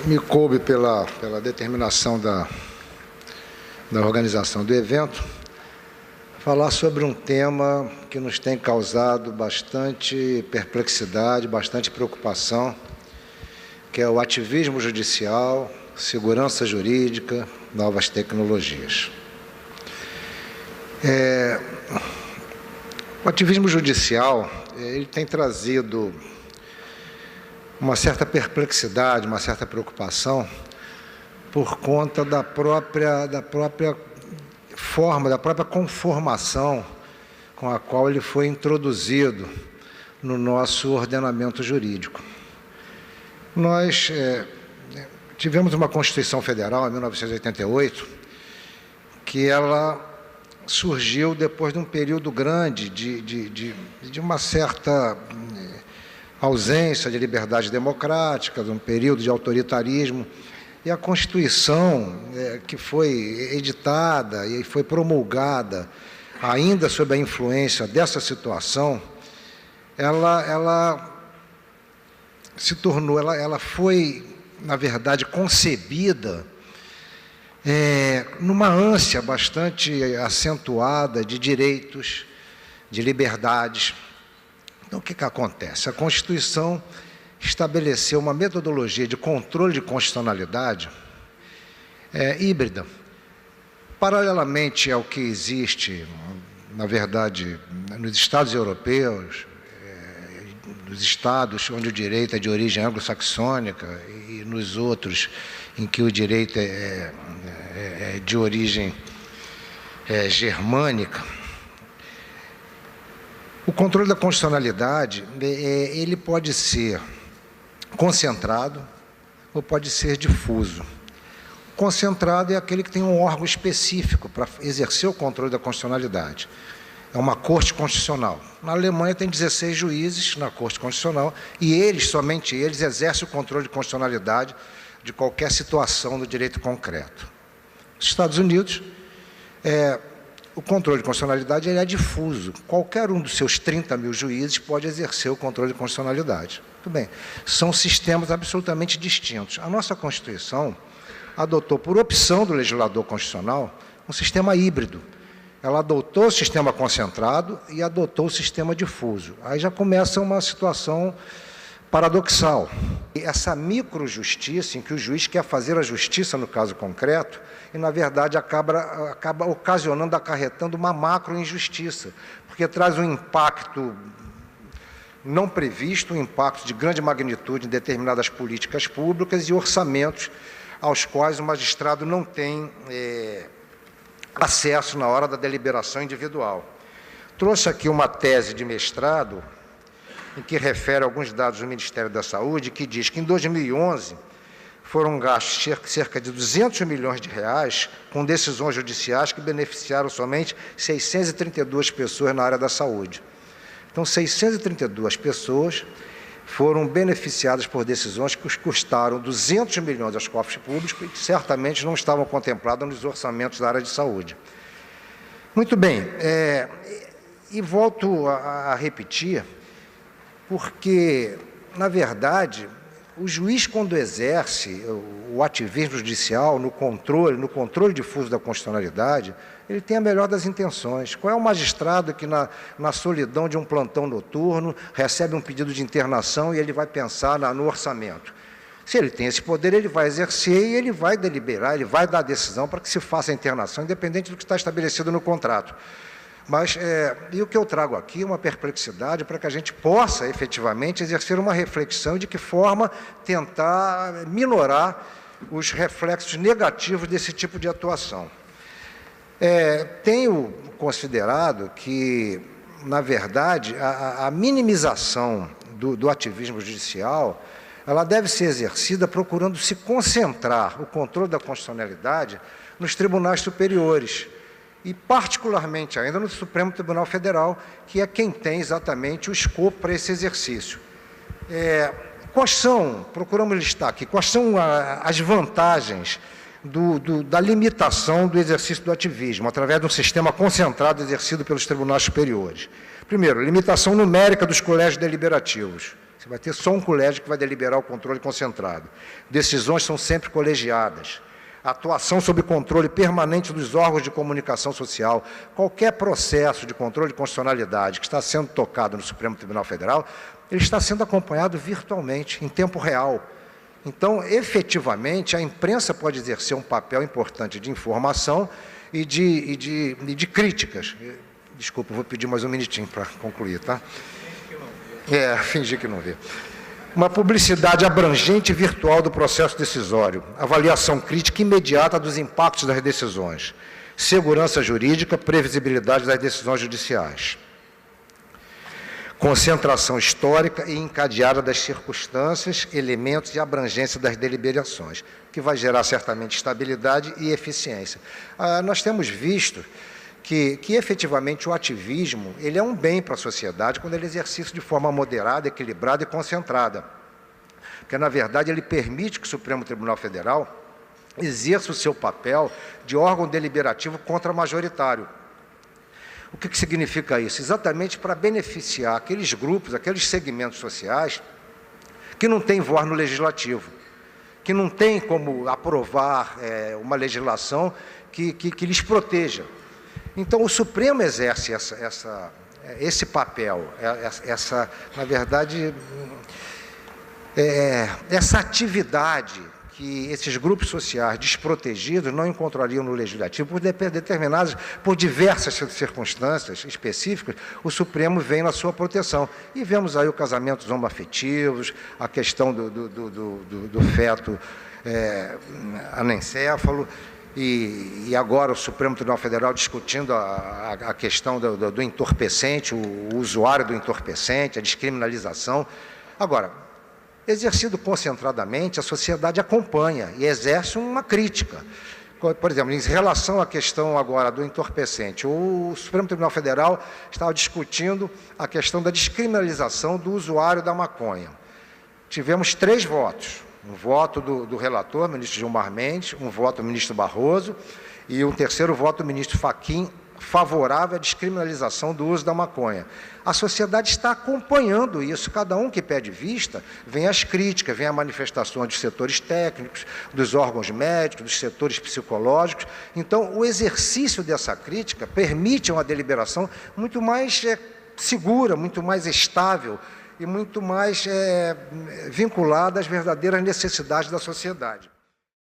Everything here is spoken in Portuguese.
Me coube pela determinação da organização do evento, falar sobre um tema que nos tem causado bastante perplexidade, bastante preocupação, que é o ativismo judicial, segurança jurídica, novas tecnologias. O ativismo judicial, ele tem trazido uma certa perplexidade, uma certa preocupação por conta da própria forma, da própria conformação com a qual ele foi introduzido no nosso ordenamento jurídico. Nós tivemos uma Constituição Federal, em 1988, que ela surgiu depois de um período grande de uma certa ausência de liberdade democrática, de um período de autoritarismo, e a Constituição que foi editada e foi promulgada ainda sob a influência dessa situação, ela se tornou, ela foi, na verdade, concebida numa ânsia bastante acentuada de direitos, de liberdades. Então, o que acontece? A Constituição estabeleceu uma metodologia de controle de constitucionalidade híbrida, paralelamente ao que existe, na verdade, nos Estados europeus, nos estados onde o direito é de origem anglo-saxônica e nos outros em que o direito é de origem germânica. O controle da constitucionalidade, ele pode ser concentrado ou pode ser difuso. Concentrado é aquele que tem um órgão específico para exercer o controle da constitucionalidade. É uma Corte Constitucional. Na Alemanha tem 16 juízes na Corte Constitucional e eles, somente eles, exercem o controle de constitucionalidade de qualquer situação do direito concreto. Nos Estados Unidos, o controle de constitucionalidade ele é difuso. Qualquer um dos seus 30 mil juízes pode exercer o controle de constitucionalidade. Muito bem. São sistemas absolutamente distintos. A nossa Constituição adotou, por opção do legislador constitucional, um sistema híbrido. Ela adotou o sistema concentrado e adotou o sistema difuso. Aí já começa uma situação paradoxal. Essa microjustiça, em que o juiz quer fazer a justiça no caso concreto, e, na verdade, acaba ocasionando, acarretando uma macro-injustiça, porque traz um impacto não previsto, um impacto de grande magnitude em determinadas políticas públicas e orçamentos aos quais o magistrado não tem acesso na hora da deliberação individual. Trouxe aqui uma tese de mestrado, em que refere alguns dados do Ministério da Saúde, que diz que em 2011 foram gastos cerca de 200 milhões de reais com decisões judiciais que beneficiaram somente 632 pessoas na área da saúde. Então, 632 pessoas foram beneficiadas por decisões que custaram 200 milhões aos cofres públicos e que certamente não estavam contempladas nos orçamentos da área de saúde. Muito bem, e volto a repetir, porque, na verdade, o juiz, quando exerce o ativismo judicial no controle difuso da constitucionalidade, ele tem a melhor das intenções. Qual é o magistrado que, na solidão de um plantão noturno, recebe um pedido de internação e ele vai pensar no orçamento? Se ele tem esse poder, ele vai exercer e ele vai deliberar, ele vai dar a decisão para que se faça a internação, independente do que está estabelecido no contrato. Mas, e o que eu trago aqui é uma perplexidade para que a gente possa, efetivamente, exercer uma reflexão de que forma tentar minorar os reflexos negativos desse tipo de atuação. Tenho considerado que, na verdade, a minimização do ativismo judicial, ela deve ser exercida procurando se concentrar o controle da constitucionalidade nos tribunais superiores, e particularmente ainda no Supremo Tribunal Federal, que é quem tem exatamente o escopo para esse exercício. Procuramos listar aqui, quais são as vantagens da limitação do exercício do ativismo, através de um sistema concentrado exercido pelos tribunais superiores. Primeiro, limitação numérica dos colégios deliberativos. Você vai ter só um colégio que vai deliberar o controle concentrado. Decisões são sempre colegiadas. Atuação sob controle permanente dos órgãos de comunicação social. Qualquer processo de controle de constitucionalidade que está sendo tocado no Supremo Tribunal Federal, ele está sendo acompanhado virtualmente, em tempo real. Então, efetivamente, a imprensa pode exercer um papel importante de informação e de críticas. Desculpa, vou pedir mais um minutinho para concluir, tá? Fingir que não vê. Uma publicidade abrangente e virtual do processo decisório, avaliação crítica imediata dos impactos das decisões, segurança jurídica, previsibilidade das decisões judiciais, concentração histórica e encadeada das circunstâncias, elementos e abrangência das deliberações, que vai gerar certamente estabilidade e eficiência. Nós temos visto que efetivamente o ativismo ele é um bem para a sociedade quando ele é exercido de forma moderada, equilibrada e concentrada. Porque, na verdade, ele permite que o Supremo Tribunal Federal exerça o seu papel de órgão deliberativo contra-majoritário. O que significa isso? Exatamente para beneficiar aqueles grupos, aqueles segmentos sociais que não têm voz no legislativo, que não têm como aprovar uma legislação que lhes proteja. Então, o Supremo exerce esse papel, na verdade, essa atividade que esses grupos sociais desprotegidos não encontrariam no Legislativo, por diversas circunstâncias específicas, o Supremo vem na sua proteção. E vemos aí o casamento dos homoafetivos, a questão do feto anencéfalo, e agora o Supremo Tribunal Federal discutindo a questão do entorpecente, o usuário do entorpecente, a descriminalização. Agora, exercido concentradamente, a sociedade acompanha e exerce uma crítica. Por exemplo, em relação à questão agora do entorpecente, o Supremo Tribunal Federal estava discutindo a questão da descriminalização do usuário da maconha. Tivemos 3 votos. Um voto do relator, ministro Gilmar Mendes, um voto do ministro Barroso e um terceiro voto do ministro Fachin, favorável à descriminalização do uso da maconha. A sociedade está acompanhando isso, cada um que pede vista, vem as críticas, vem a manifestação dos setores técnicos, dos órgãos médicos, dos setores psicológicos. Então, o exercício dessa crítica permite uma deliberação muito mais segura, muito mais estável e muito mais vinculada às verdadeiras necessidades da sociedade.